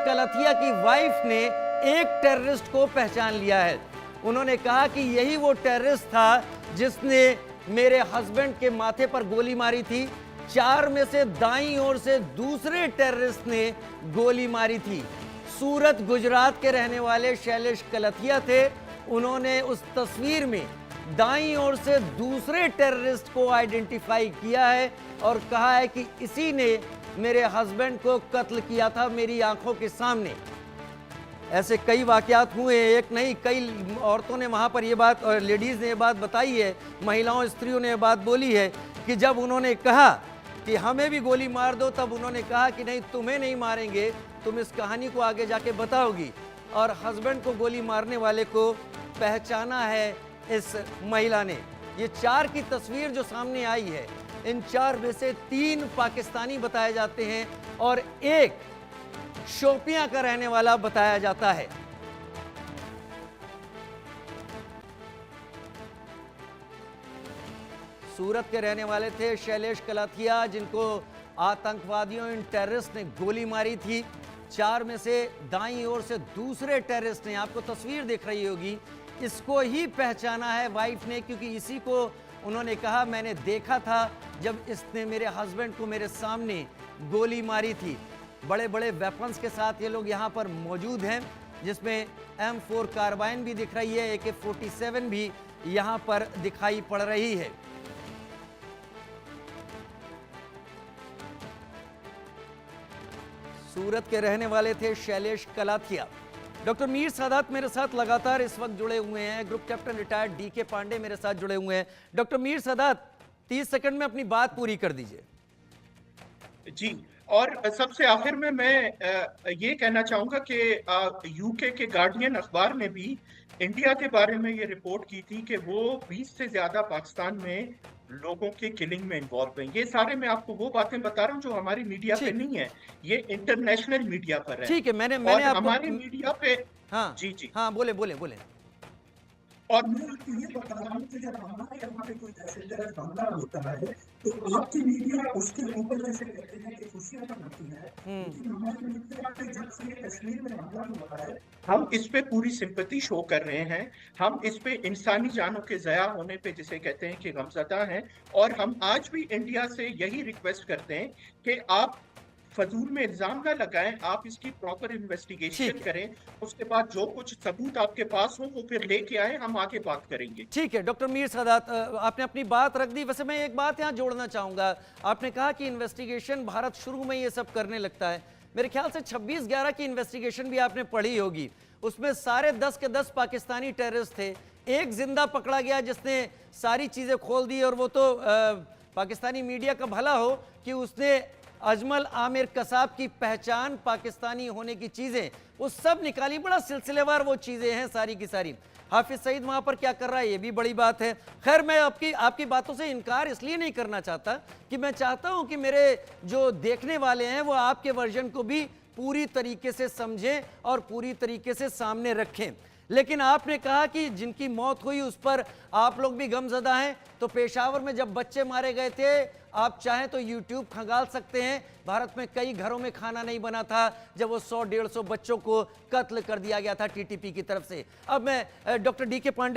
कलथिया की वाइफ ने एक टेररिस्ट को पहचान लिया है। उन्होंने कहा कि यही वो टेररिस्ट था जिसने मेरे हस्बैंड के माथे पर गोली मारी थी। 4 में से दाईं ओर से दूसरे टेररिस्ट ने गोली मारी थी। सूरत गुजरात के रहने वाले शैलेश कलथिया थे। उन्होंने उस तस्वीर में दाईं ओर से दूसरे टेररिस्ट को आइडेंटिफाई किया है और कहा है कि इसी ने मेरे हस्बैंड को कत्ल किया था मेरी आंखों के सामने। ऐसे कई वाकयात हुए, एक नहीं कई औरतों ने वहां पर ये बात और लेडीज ने ये बात बताई है, महिलाओं स्त्रियों ने ये बात बोली है कि जब उन्होंने कहा कि हमें भी गोली मार दो, तब उन्होंने कहा कि नहीं, तुम्हें नहीं मारेंगे, तुम इस कहानी को आगे जाके बताओगी। और हस्बैंड को गोली मारने वाले को पहचाना है इस महिला ने। ये 4 की तस्वीर जो सामने आई है, इन 4 में से 3 पाकिस्तानी बताए जाते हैं और एक शोपियां का रहने वाला बताया जाता है। सूरत के रहने वाले थे शैलेश कलथिया, जिनको आतंकवादियों इन टेररिस्ट ने गोली मारी थी। 4 में से दाईं ओर से दूसरे टेररिस्ट ने, आपको तस्वीर दिख रही होगी, इसको ही पहचाना है वाइफ ने, क्योंकि इसी को उन्होंने कहा मैंने देखा था जब इसने मेरे हस्बैंड को मेरे सामने गोली मारी थी। बड़े बड़े वेपन्स के साथ ये लोग यहाँ पर मौजूद हैं, जिसमें M4 कार्बाइन भी दिख रही है, AK-47 भी यहाँ पर दिखाई पड़ रही है। सूरत के रहने वाले थे शैलेश कलथिया। डॉक्टर मीर सादात मेरे साथ लगातार इस वक्त जुड़े हुए हैं। Group captain retired DK Pande मेरे साथ जुड़े हुए हैं। डॉक्टर मीर सादात, 30 सेकंड में अपनी बात पूरी कर दीजिए। जी, और सबसे आखिर में मैं ये कहना चाहूंगा कि UK के गार्डियन अखबार ने भी इंडिया के बारे में ये रिपोर्ट की थी कि वो 20 से ज्यादा पाकिस्तान में लोगों के किलिंग में इन्वॉल्व हैं। ये सारे मैं आपको वो बातें बता रहा हूँ जो हमारी मीडिया पे नहीं है, ये इंटरनेशनल मीडिया पर है। ठीक है, मैंने और आपको हमारी मीडिया पे हाँ जी हाँ, बोले। और मैं आपको ये बता रहा हूँ कि जब हमारे यहाँ पे कोई दहशतगर्द हमला होता है तो आपकी मीडिया उसके ऊपर जैसे कहते हैं कि खुशियां मनाती है, लेकिन हमारी मीडिया पे जब से कश्मीर में हमला हुआ है, हम इस पे पूरी सिंपैथी शो कर रहे हैं। हम इस पे इंसानी जानों के ज़या होने पे जिसे कहते हैं कि गमज़दा हैं। और हम आज भी इंडिया से यही रिक्वेस्ट करते हैं कि आप फजूल में इल्जाम ना लगाएं, आप इसकी प्रॉपर इन्वेस्टिगेशन करें, उसके बाद जो कुछ सबूत आपके पास हो वो फिर लेके आए, हम आगे बात करेंगे। ठीक है डॉक्टर मीर सादात, आपने अपनी बात रख दी। वैसे मैं एक बात यहाँ जोड़ना चाहूंगा। आपने कहा कि इन्वेस्टिगेशन भारत शुरू में ये सब करने लगता है। मेरे ख्याल से 26/11 की इन्वेस्टिगेशन भी आपने पढ़ी होगी। उसमें सारे 10 के 10 पाकिस्तानी टेररिस्ट थे। एक जिंदा पकड़ा गया जिसने सारी चीजें खोल दी, और वो तो पाकिस्तानी मीडिया का भला हो कि उसने अजमल आमिर कसाब की पहचान, पाकिस्तानी होने की चीजें वो सब निकाली। बड़ा सिलसिलेवार वो चीजें हैं सारी की सारी। हाफिज सईद वहां पर क्या कर रहा है ये भी बड़ी बात है। खैर, मैं आपकी बातों से इनकार इसलिए नहीं करना चाहता कि मैं चाहता हूं कि मेरे जो देखने वाले हैं वो आपके वर्जन को भी पूरी तरीके से समझें और पूरी तरीके से सामने रखें। लेकिन आपने कहा कि जिनकी मौत हुई उस पर आप लोग भी गमजदा हैं। तो पेशावर में जब बच्चे मारे गए थे, आप चाहें तो YouTube खंगाल सकते हैं, भारत में कई घरों में खाना नहीं बना था जब वो 100-150 बच्चों को कत्ल कर दिया गया था TTP की तरफ से। अब मैं डॉक्टर DK पांडे